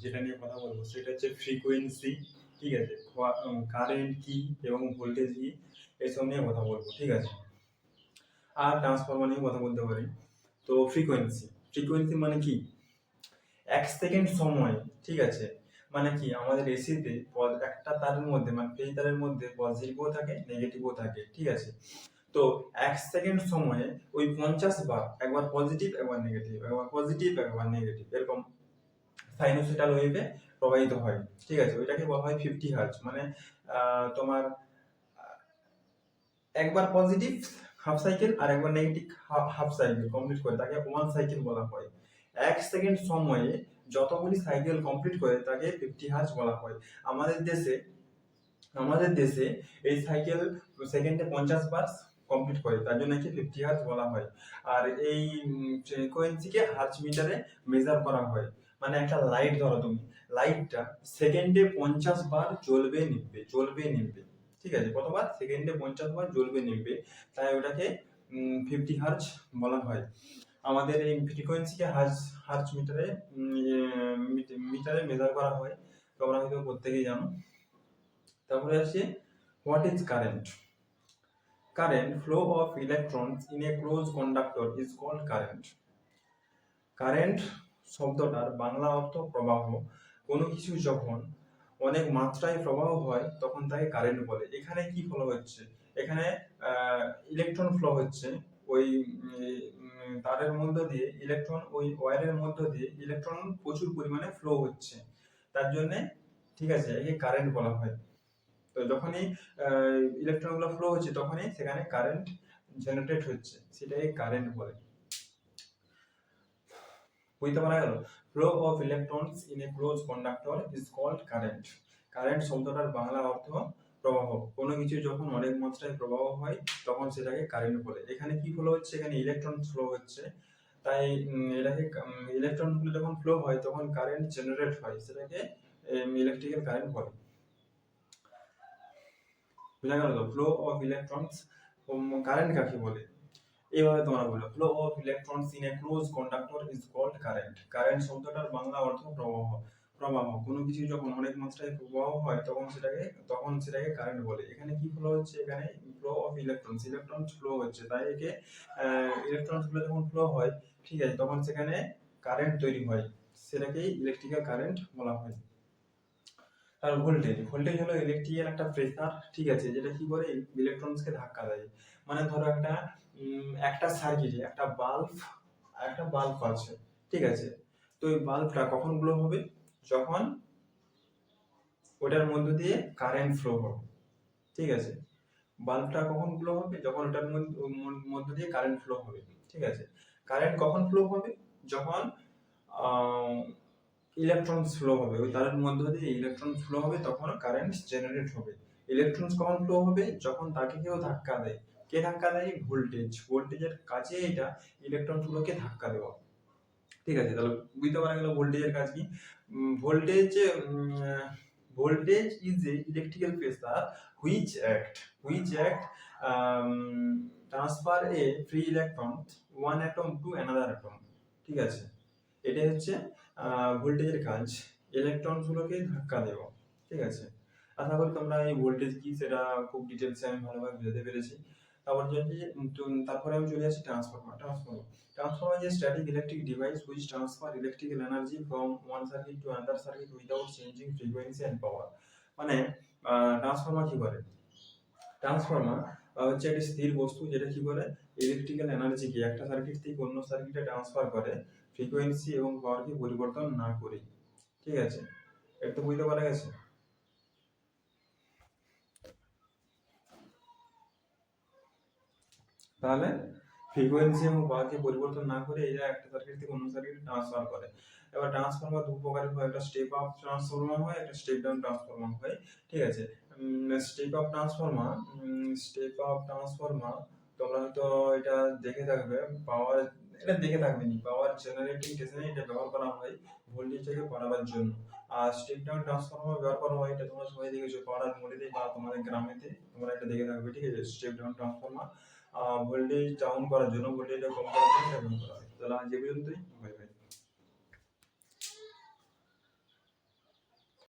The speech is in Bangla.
যেটা নিয়ে কথা বলবো সেটা হচ্ছে ফ্রিকোয়েন্সি, ঠিক আছে, কারেন্ট কি এবং ভোল্টেজ কি, এসব নিয়ে কথা বলবো, ঠিক আছে। আর ট্রান্সফরমার নিয়ে কথা বলতে পারি। তো ফ্রিকোয়েন্সি, ফ্রিকোয়েন্সি মানে কি? 1 সেকেন্ড সময়, ঠিক আছে, মানে কি আমাদের এসিতে একটা তারের মধ্যে মানে ফেজ তারের মধ্যে পজিটিভও থাকে নেগেটিভও থাকে, ঠিক আছে। তো 1 সেকেন্ড সময়ে ওই 50 বার, একবার পজিটিভ একবার নেগেটিভ, একবার পজিটিভ একবার নেগেটিভ, এরকম সাইনোসয়েডাল ওয়েভে প্রবাহিত হয়, ঠিক আছে। ওইটাকে বলা হয় 50 হার্জ। মানে তোমার একবার পজিটিভ হাফ সাইকেল আর একবার নেগেটিভ হাফ সাইকেল কমপ্লিট করে তাকে 1 সাইকেল বলা হয়। 1 সেকেন্ড সময়ে যতগুলি সাইকেল কমপ্লিট করে তাকে 50 হার্জ বলা হয়। আমাদের দেশে এই সাইকেল সেকেন্ডে 50 বার কমপ্লিট করে, তার জন্য কি 50 হার্জ বলা হয়। আর এই ফ্রিকোয়েন্সিকে হার্জ মিটারে মেজার করা হয়। মানে একটা লাইট ধরো তুমি, লাইটটা সেকেন্ডে 50 বার জ্বলবে নিভবে, ঠিক আছে। কতবার? সেকেন্ডে 50 বার জ্বলবে নিভবে, তাই ওটাকে 50 হার্জ বলা হয়। আমাদের এই ফ্রিকোয়েন্সিকে হার্জ হার্জ মিটারে মিটারে মেজার করা হয়, তোমরা হয়তো প্রত্যেকেই জানো। তারপরে আসছে what is current. Current, flow of electrons in a close conductor is called current. Current শব্দটার বাংলা অর্থ প্রবাহ। কোনো কিছু যখন অনেক মাত্রায় প্রবাহ হয় তখন তাকে কারেন্ট বলে। এখানে কি ফ্লো হচ্ছে? এখানে ইলেকট্রন ফ্লো হচ্ছে। ওই তারের মধ্য দিয়ে ইলেকট্রন, ওই ওয়্যারের মধ্য দিয়ে ইলেকট্রন প্রচুর পরিমাণে ফ্লো হচ্ছে, তার জন্যে, ঠিক আছে, একে কারেন্ট বলা হয়। তো যখনই ইলেকট্রনগুলো ফ্লো হচ্ছে তখনই সেখানে কারেন্ট জেনারেট হচ্ছে, সেটাকে কারেন্ট বলে। বুঝতে পারা গেল? Flow of electrons in a close conductor is called current. Current শব্দটার বাংলা অর্থ প্রবাহ। কোনো কিছু যখন অনেক মাত্রায় প্রবাহ হয় তখন সেটাকে কারেন্ট বলে। এখানে কি ফ্লো হচ্ছে? এখানে ইলেকট্রন ফ্লো হচ্ছে, তাই এটাকে ইলেকট্রনগুলো যখন ফ্লো হয় তখন কারেন্ট জেনারেট হয়, সেটাকে ইলেকট্রিক্যাল কারেন্ট বলে। বুঝা গেল তো? ফ্লো অফ ইলেকট্রনস, কারেন্ট কাকে বলে? এইভাবে তোমরা বলো, flow of electrons in a close conductor is called current. Current শব্দটার বাংলা অর্থ প্রবাহ। প্রবাহ, কোনো কিছু যখন অনেক মাত্রায় প্রবাহ হয় তখন সেটাকে কারেন্ট বলে। এখানে কি ফ্লো হচ্ছে? এখানে ফ্লো অফ ইলেকট্রনস ফ্লো হচ্ছে, তাই একে ইলেকট্রনস গুলো যখন ফ্লো হয়, ঠিক আছে, তখন সেখানে কারেন্ট তৈরি হয়, সেটাকেই ইলেকট্রিক্যাল কারেন্ট বলা হয়। আর ভোল্টেজ, ভোল্টেজ হলো ইলেকট্রিক্যাল একটা প্রেসার, ঠিক আছে, যেটা কি করে ইলেকট্রনসকে ধাক্কা দেয়। মানে ধরো একটা সার্কিটে একটা বাল্ব আছে, ঠিক আছে। তো এই বাল্বটা কখন গ্লো হবে? যখন ওটার মধ্য দিয়ে কারেন্ট ফ্লো হবে, ঠিক আছে। বাল্বটা কখন গ্লো হবে? যখন ওটার মধ্য দিয়ে কারেন্ট ফ্লো হবে, ঠিক আছে। কারেন্ট কখন ফ্লো হবে? যখন ইলেকট্রনস ফ্লো হবে, ওই তারের মধ্য দিয়ে ইলেকট্রন ফ্লো হবে, তখন কারেন্ট জেনারেট হবে। ইলেকট্রনস কখন ফ্লো হবে? যখন তাকে কেউ ধাক্কা দেয়। কে ধাক্কা দেয়? ভোল্টেজের কাজে এটা ইলেকট্রনগুলোকে ধাক্কা দেওয়া, ঠিক আছে। তাহলে বুঝতে পারা গেল ভোল্টেজের কাজ কি। Voltage voltage is a electrical pressure which act transfer A free electron one atom to another atom, ঠিক আছে। এটাই হচ্ছে ভোল্টেজের কাজ, ইলেকট্রন গুলোকে ধাক্কা দেওয়া, ঠিক আছে। আশা করি তোমরা এই ভোল্টেজ কি সেটা খুব ডিটেলসে আমি ভালোভাবে বুঝাতে পেরেছি। তারপরে আমি চলে আসি ট্রান্সফরমার যে static electric device which transfer electrical energy from one circuit to another circuit without changing frequency and power. মানে ট্রান্সফরমার কি করে? ট্রান্সফরমার হচ্ছে একটি স্থির বস্তু যেটা কি করে ইলেকট্রিক্যাল এনার্জিকে একটা সার্কিট থেকে অন্য সার্কিটে ট্রান্সফার করে ফ্রিকোয়েন্সি এবং পাওয়ারকে পরিবর্তন না করে, ঠিক আছে। এটা বুঝতে পারা গেছে? তাহলে ফ্রিকোয়েন্সি এবং পাওয়ারকে পরিবর্তন না করে এরা একটা সার্কিট থেকে অন্য সার্কিটে ট্রান্সফার করে। এবার ট্রান্সফরমার দু প্রকারের হয়, একটা স্টেপ আপ ট্রান্সফরমার হয়, একটা স্টেপ ডাউন ট্রান্সফরমার হয়, ঠিক আছে। স্টেপ আপ ট্রান্সফরমার তোমরা হয়তো এটা দেখে থাকবে। পাওয়ার, এটা দেখে থাকবে নি, পাওয়ার জেনারেটিং স্টেশনে এটা ব্যবহার করা হয় ভোল্টেজটাকে বাড়াবার জন্য। আর স্টেপ ডাউন ট্রান্সফরমার ব্যবহার করা হয়, এটা তোমরা সবাই দেখেছো পাড়ার মোড়েতে বা তোমাদের গ্রামেতে, তোমরা এটা দেখে থাকবে, ঠিক আছে। Step down transformer voltage down করার জন্য, ভোল্টেজটা কম করার জন্য এটা ব্যবহার করা হয়। তাহলে আজ এই পর্যন্তই।